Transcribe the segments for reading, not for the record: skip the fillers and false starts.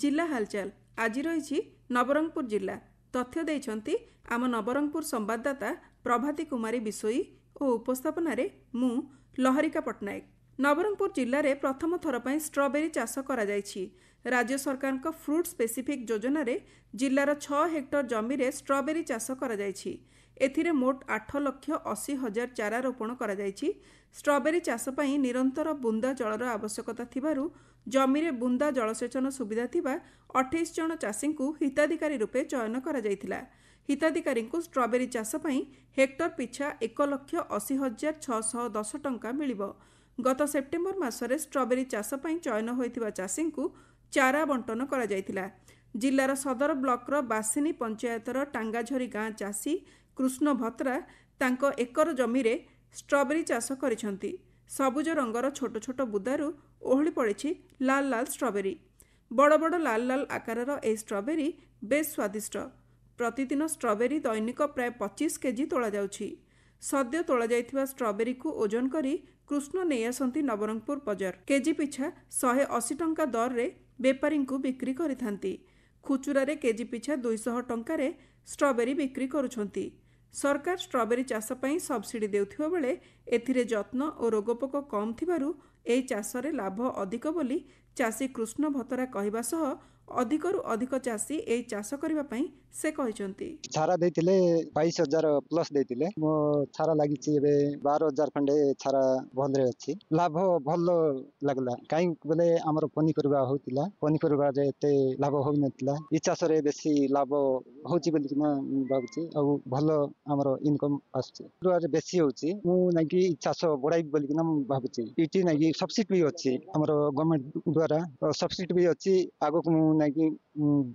जिला हालचाल आज रही नवरंगपुर जिला तथ्य देइछंती आम नवरंगपुर संवाददाता प्रभाती कुमारी बिसोई और उपस्थापन मु लहरिका पट्टनायक। नवरंगपुर जिले में प्रथम थर पर स्ट्रॉबेरी चाष करा जायछि। राज्य सरकार फ्रूट स्पेसिफिक योजना रे जिलार 6 हेक्टर जमी रे स्ट्रॉबेरी चाष करा जायछि। एथिरे मोट 8,80,000 चारा रोपण करा जायछि। स्ट्रॉबेरी चाष पई निरंतर बुंदा जलर आवश्यकता थिबारु जमी रे बुंदा जलसेचन सुविधा थिबा 28 जन चाषी को हिताधिकारी रूपे चयन करा जायथिला। हिताधिकारी को स्ट्रॉबेरी चाष पई हेक्टर पिछा 1,80,610 टंका मिलिबो। गत सेप्टेम्बर मासरे स्ट्रॉबेरी चाष पई चयन होइतिबा चाषी को चारा बंटन करा जायथिला। जिल्लार सदर ब्लॉकर बासिनी पंचायतर टांगाझरी गाँ चाषी कृष्ण भत्रा तांको एकर जमी रे स्ट्रॉबेरी चाष करिसंती। सबुज रंगर छोट छोट बुदारू ओहली पड़िछि लाल लाल स्ट्रॉबेरी। बड़ बड़ लाल लाल आकारर ए स्ट्रॉबेरी बेस स्वादिष्ट। प्रतिदिन स्ट्रॉबेरी दैनिक प्राय 25 केजी तोला जाउछि। सद्य तोला जाइथिबा स्ट्रॉबेरी को ओजन करी कृष्ण नै आसंती नवरंगपुर बजार। केजी पिछा 180 टंका दर रे बेपारी को बिक्री करिथांती। खुचुरा रे केजी पिछा 200 टंका रे स्ट्रॉबेरी बिक्री करुछंती। सरकार स्ट्रॉबेरी चाष पई सब्सिडी देउथिबा बेले एथिरे जत्न और रोगपोक कम थिबारु एई चाषरे लाभ अधिक बोली चाषी कृष्ण भतरा कहवा सह अधिकरु अधिक चाषी एई चाष करिबा पई से कहिसंती। छारा देतिले 22,000 प्लस देतिले मो छारा लागिछि एबे 12,000 खंडे छारा भलरे अछि। लाभ भल लागला काई बोले हमर पनी करबा होतिला। पनी करबा जे एते लाभ हो नथिला। ई चाषरे बेसी लाभ होछि बोली ना भाबुछि आ भल हमर इनकम आछि। रुआरे बेसी होछि मु नाकी चाष बडाई बोली ना भाबुछि। इटी नाकी सब्सिडी भी अछि हमर गवर्नमेंट द्वारा सब्सिडी भी अछि। आगो को नाकी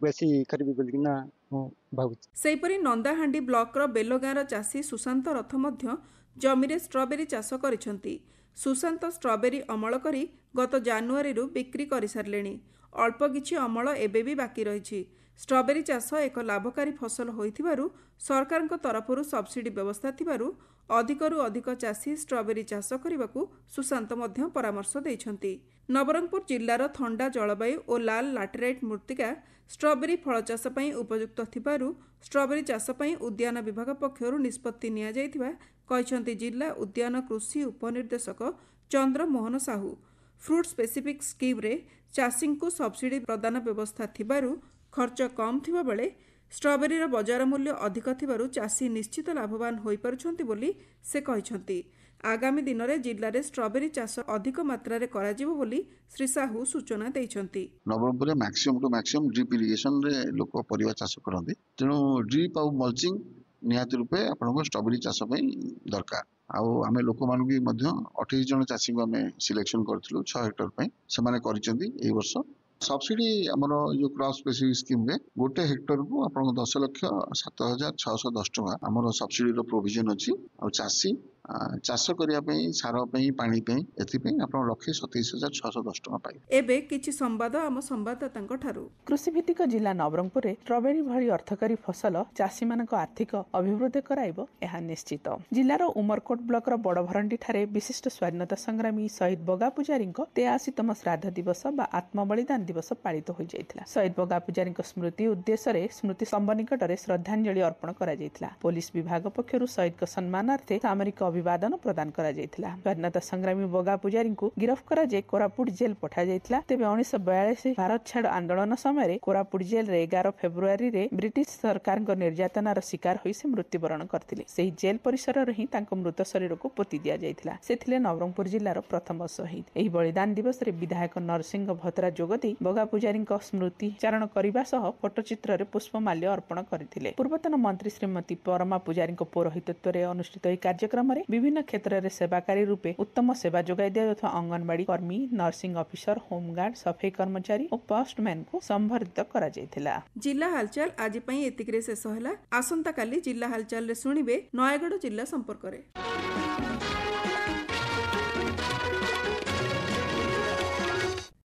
बेसी करबी बोली ना सेहीपरि नंदाहांडी ब्लॉकर बेलगाँर चाषी सुशांत रथ मध्य जमीरे स्ट्रॉबेरी चाष करिसंती। सुशांत स्ट्रॉबेरी अमल करी गत जानुआरी रु बिक्री करि सारलेनी। अल्प किछि अमल एबे भी बाकी रहिछि। स्ट्रॉबेरी चाष एक लाभकारी फसल होइथिबारु सरकारक तरफरु सब्सिडी व्यवस्था थिबारु अधिकरु अधिक चाषी स्ट्रॉबेरी चाष करिबाकू सुशांत मध्य परामर्श दैछंती। नवरंगपुर जिल्लार थंडा जलवायु और लाल लाटेराइट मृत्तिका स्ट्रॉबेरी फल चाष पई उपयुक्त थिबारु स्ट्रॉबेरी चाष पई उद्यान विभाग पक्षरु निष्पत्ति निया जायथिबा कहिसंती जिल्ला उद्यान कृषि उपनिर्देशक Chandramohan Sahu. Fruit specific scheme रे चाषी को सब्सिडी प्रदान व्यवस्था थिबारु खर्च कम थिबा बेले स्ट्रॉबेरी रो बाजार मूल्य अधिक थिबारु चाषी निश्चित लाभवान होई पारुछंती बोली से कहिसंती। आगामी दिन में जिले में स्ट्रॉबेरी चाष अधिक मात्रा रे कराजिबो बोली श्री साहू सूचना दैछंती। Nabarangpur maximum to maximum drip irrigation रे लोक परिवा चाष करंती। तेणु ड्रिप और मल्चिंग निहाती रूपे आपनको स्ट्रॉबेरी चाष पई दरकार। आउ आमे लोक मानु की मध्य 28 जन चाषी को आमे सिलेक्शन करथिलु 6 हेक्टर पई सेमाने करिसंती। एई वर्ष सब्सिडी हमरो जो क्रॉप स्पेसिफिक स्कीम रे गोटे हेक्टर को आपन 10,07,610 टका हमरो सब्सिडी रो प्रोविजन अछि। आ चाषी चाष करिया पई सार पई पानी पई एथि पई आपन लक्ष्य 27,610 टका पाइ। एबे किछि संवाद आम संवाददातांक ठारू। कृषि भित्तिक जिला नवरंगपुर रे स्ट्रॉबेरी भली अर्थकारी फसल चाषी मानक आर्थिक अभिवृद्धि कराइबो एहा निश्चित। जिल्लार उमरकोट ब्लॉक रो बड़भरंडी ठारे विशिष्ट स्वाधीनता संग्रामी शहीद बगा पुजारीक 83तम श्राद्ध दिवस बा आत्म बलिदान दिवस पालित हो जाइथिला। शहीद बगा पुजारीक स्मृति उद्देश्य रे स्मृति स्तंभ निकटरे श्रद्धांजलि अर्पण करा जाइथिला। पुलिस विभाग पक्षरु शहीद को सम्मानार्थे सामरिक अभिवादन प्रदान करा जाइथिला। स्वाधीनता संग्रामी बगा पुजारी को गिरफ्त करा जाय कोरापुट जेल पठा जाइथिला। तेबे 1942 भारत छाड़ आंदोलन समय रे कोरापुट जेल रे 11 फेब्रुआरी रे ब्रिटिश सरकार को निर्यातनार शिकार होई से मृत्युवरण करथिले। सेही जेल परिसर रे ही तांको मृत शरीर को पोती दिया जाइथिला। सेथिले नवरंगपुर जिल्लार प्रथम शहीद। एही बलिदान दिवस रे विधायक नरसिंह भत्रा जोगदी बगा पुजारी स्मृति चारण करबा सह फोटोचित्र रे पुष्पमाल्य अर्पण करथिले। पूर्वतन मंत्री श्रीमती परमा पुजारी पौरोहित्य रे अनुष्ठित एही कार्यक्रम रे विभिन्न क्षेत्र रे सेवाकारी रूपे उत्तम सेवा जोगाई दिया तथा अंगनवाड़ी कर्मी, नर्सिंग ऑफिसर, होमगार्ड, सफाई कर्मचारी और पोस्टमैन को संबर्धित करा जायथिला। जिला हालचाल आज पई एतिकरे शेष होला। आसंता काली जिला हालचाल रे सुनिबे नयागढ़ जिला संपर्क रे।